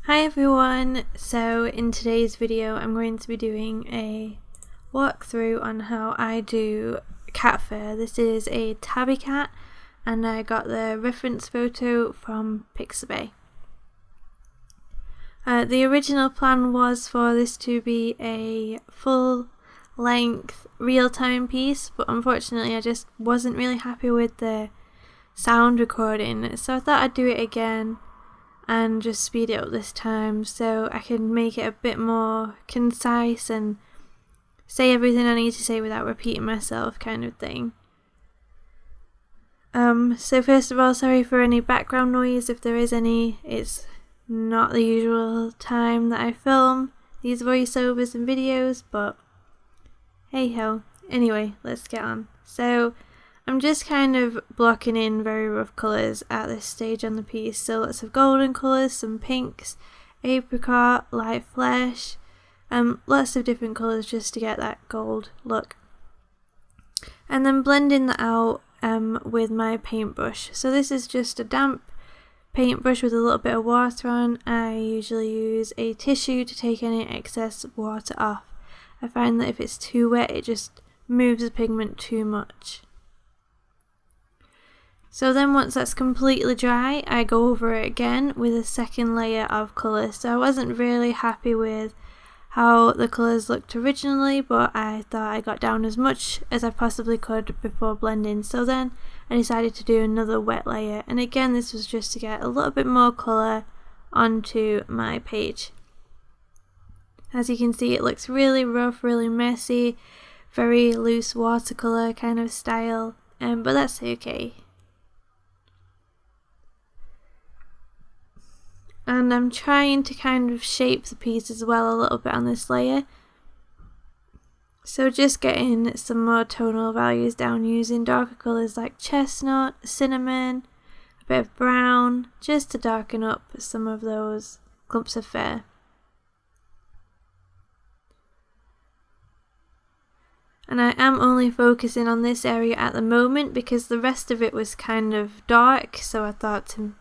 Hi everyone, so in today's video I'm going to be doing a walkthrough on how I do cat fur. This is a tabby cat and I got the reference photo from Pixabay. The original plan was for this to be a full length real-time piece, but unfortunately I just wasn't really happy with the sound recording, so I thought I'd do it again and just speed it up this time so I can make it a bit more concise and say everything I need to say without repeating myself, kind of thing. So first of all, sorry for any background noise if there is any. It's not the usual time that I film these voiceovers and videos, but hey ho. Anyway, let's get on. So I'm just kind of blocking in very rough colours at this stage on the piece, so lots of golden colours, some pinks, apricot, light flesh, lots of different colours just to get that gold look. And then blending that out with my paintbrush. So this is just a damp paintbrush with a little bit of water on. I usually use a tissue to take any excess water off. I find that if it's too wet it just moves the pigment too much. So then once that's completely dry, I go over it again with a second layer of colour. So I wasn't really happy with how the colours looked originally, but I thought I got down as much as I possibly could before blending. So then I decided to do another wet layer, and again this was just to get a little bit more colour onto my page. As you can see, it looks really rough, really messy, very loose watercolour kind of style, but that's okay. And I'm trying to kind of shape the piece as well a little bit on this layer. So just getting some more tonal values down using darker colours like chestnut, cinnamon, a bit of brown, just to darken up some of those clumps of fur. And I am only focusing on this area at the moment because the rest of it was kind of dark, so I thought to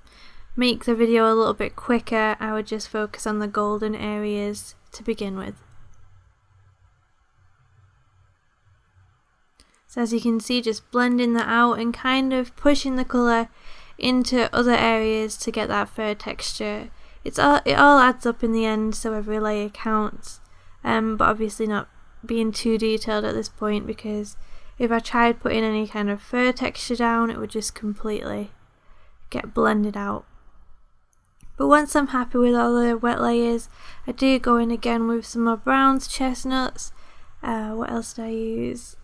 make the video a little bit quicker I would just focus on the golden areas to begin with. So as you can see, just blending that out and kind of pushing the colour into other areas to get that fur texture. It all adds up in the end, so every layer counts, but obviously not being too detailed at this point, because if I tried putting any kind of fur texture down it would just completely get blended out. But once I'm happy with all the wet layers, I do go in again with some more browns, chestnuts, what else did I use?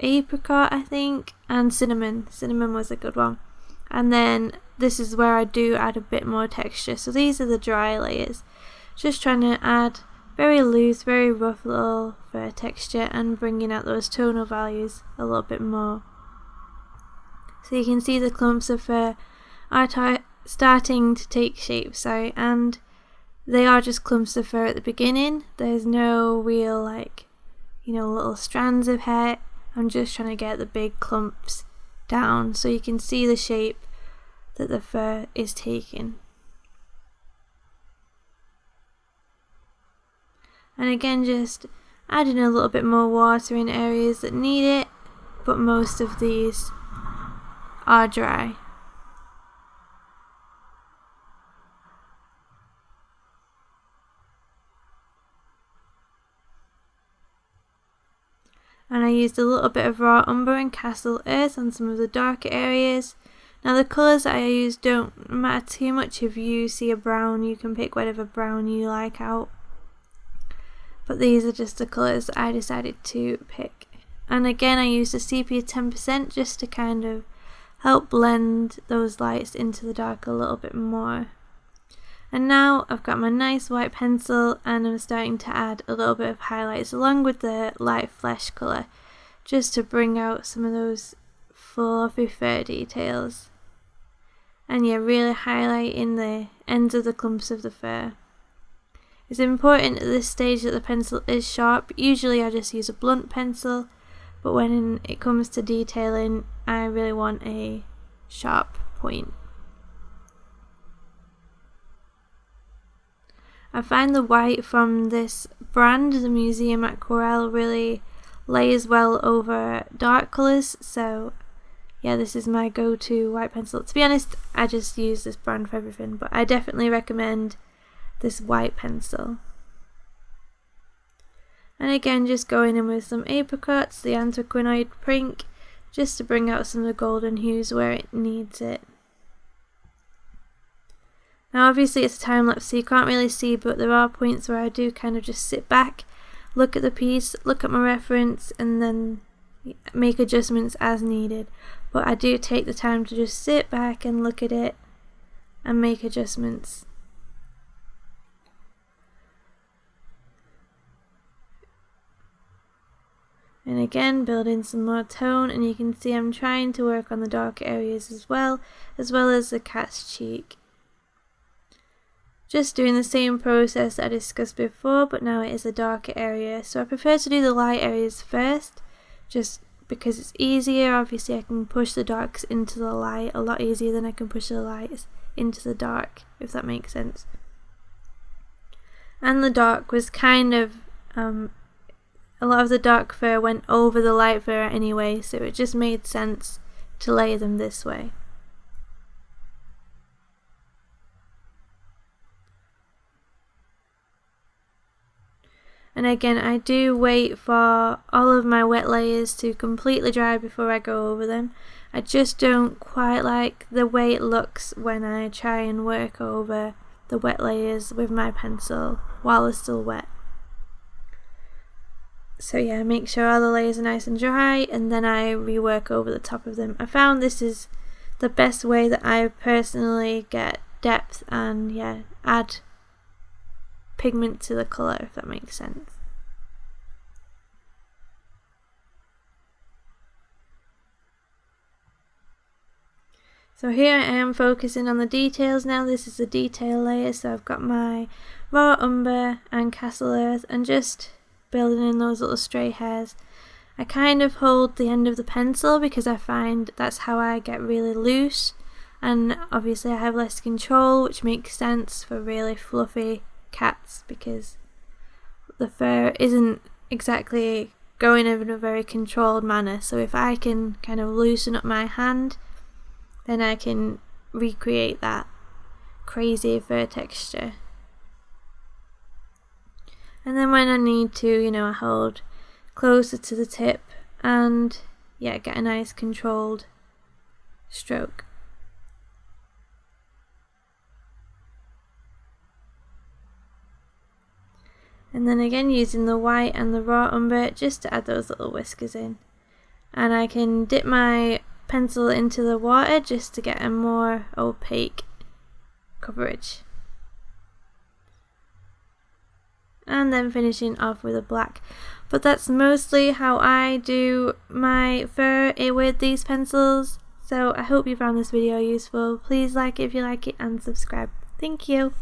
Apricot, I think, and cinnamon. Cinnamon was a good one. And then this is where I do add a bit more texture. So these are the dry layers. Just trying to add very loose, very rough little fur texture and bringing out those tonal values a little bit more. So you can see the clumps of fur are starting to take shape, and they are just clumps of fur at the beginning. There's no real little strands of hair. I'm just trying to get the big clumps down so you can see the shape that the fur is taking. And again, just adding a little bit more water in areas that need it, but most of these are dry. And I used a little bit of raw umber and castle earth on some of the darker areas. Now the colours that I use don't matter too much. If you see a brown, you can pick whatever brown you like out. But these are just the colours I decided to pick. And again, I used a sepia 10% just to kind of help blend those lights into the dark a little bit more. And now I've got my nice white pencil and I'm starting to add a little bit of highlights along with the light flesh colour, just to bring out some of those fluffy fur details. And yeah, really highlighting the ends of the clumps of the fur. It's important at this stage that the pencil is sharp. Usually I just use a blunt pencil, but when it comes to detailing I really want a sharp point. I find the white from this brand, the Museum Aquarelle, really lays well over dark colours, so yeah, this is my go-to white pencil. To be honest, I just use this brand for everything, but I definitely recommend this white pencil. And again, just going in with some apricots, the anthraquinoid pink, just to bring out some of the golden hues where it needs it. Now obviously it's a time lapse, so you can't really see, but there are points where I do kind of just sit back, look at the piece, look at my reference, and then make adjustments as needed. But I do take the time to just sit back and look at it and make adjustments. And again, build in some more tone, and you can see I'm trying to work on the darker areas as well as the cat's cheek. Just doing the same process I discussed before, but now it is a darker area. So I prefer to do the light areas first, just because it's easier. Obviously I can push the darks into the light a lot easier than I can push the lights into the dark, if that makes sense. And the dark was kind of, a lot of the dark fur went over the light fur anyway, so it just made sense to lay them this way. And again, I do wait for all of my wet layers to completely dry before I go over them. I just don't quite like the way it looks when I try and work over the wet layers with my pencil while they're still wet. So yeah, make sure all the layers are nice and dry, and then I rework over the top of them. I found this is the best way that I personally get depth and yeah, add pigment to the colour, if that makes sense. So here I am focusing on the details now. This is the detail layer, so I've got my raw umber and castle earth and just building in those little stray hairs. I kind of hold the end of the pencil because I find that's how I get really loose, and obviously I have less control, which makes sense for really fluffy cats because the fur isn't exactly going in a very controlled manner. So if I can kind of loosen up my hand, then I can recreate that crazy fur texture. And then when I need to, I hold closer to the tip and yeah, get a nice controlled stroke. And then again using the white and the raw umber just to add those little whiskers in. And I can dip my pencil into the water just to get a more opaque coverage. And then finishing off with a black. But that's mostly how I do my fur with these pencils. So I hope you found this video useful. Please like it if you like it and subscribe. Thank you.